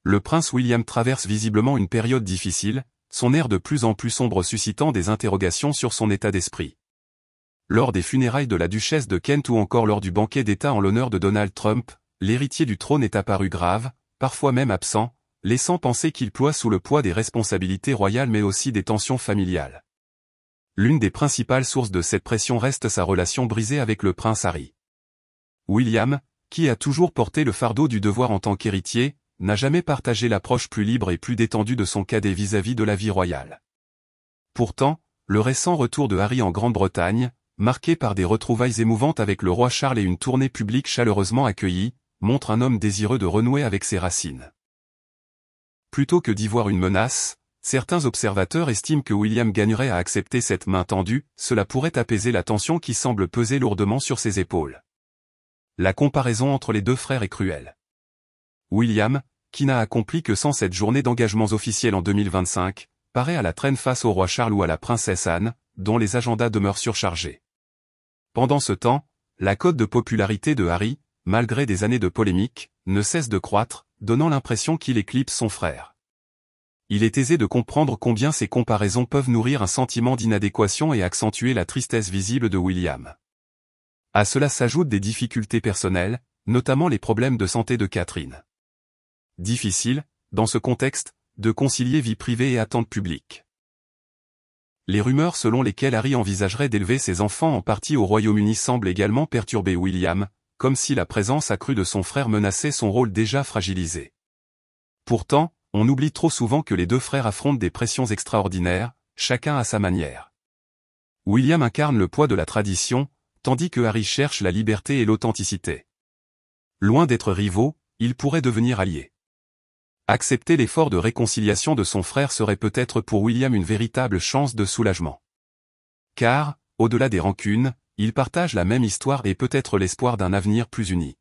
Le prince William traverse visiblement une période difficile, son air de plus en plus sombre suscitant des interrogations sur son état d'esprit. Lors des funérailles de la duchesse de Kent ou encore lors du banquet d'État en l'honneur de Donald Trump, l'héritier du trône est apparu grave, parfois même absent, laissant penser qu'il ploie sous le poids des responsabilités royales mais aussi des tensions familiales. L'une des principales sources de cette pression reste sa relation brisée avec le prince Harry. William, qui a toujours porté le fardeau du devoir en tant qu'héritier, n'a jamais partagé l'approche plus libre et plus détendue de son cadet vis-à-vis de la vie royale. Pourtant, le récent retour de Harry en Grande-Bretagne, marqué par des retrouvailles émouvantes avec le roi Charles et une tournée publique chaleureusement accueillie, montre un homme désireux de renouer avec ses racines. Plutôt que d'y voir une menace, certains observateurs estiment que William gagnerait à accepter cette main tendue, cela pourrait apaiser la tension qui semble peser lourdement sur ses épaules. La comparaison entre les deux frères est cruelle. William, qui n'a accompli que 107 journées d'engagements officiels en 2025, paraît à la traîne face au roi Charles ou à la princesse Anne, dont les agendas demeurent surchargés. Pendant ce temps, la cote de popularité de Harry, malgré des années de polémique, ne cesse de croître, donnant l'impression qu'il éclipse son frère. Il est aisé de comprendre combien ces comparaisons peuvent nourrir un sentiment d'inadéquation et accentuer la tristesse visible de William. À cela s'ajoutent des difficultés personnelles, notamment les problèmes de santé de Catherine. Difficile, dans ce contexte, de concilier vie privée et attentes publiques. Les rumeurs selon lesquelles Harry envisagerait d'élever ses enfants en partie au Royaume-Uni semblent également perturber William, comme si la présence accrue de son frère menaçait son rôle déjà fragilisé. Pourtant, on oublie trop souvent que les deux frères affrontent des pressions extraordinaires, chacun à sa manière. William incarne le poids de la tradition, tandis que Harry cherche la liberté et l'authenticité. Loin d'être rivaux, ils pourraient devenir alliés. Accepter l'effort de réconciliation de son frère serait peut-être pour William une véritable chance de soulagement. Car, au-delà des rancunes, ils partagent la même histoire et peut-être l'espoir d'un avenir plus uni.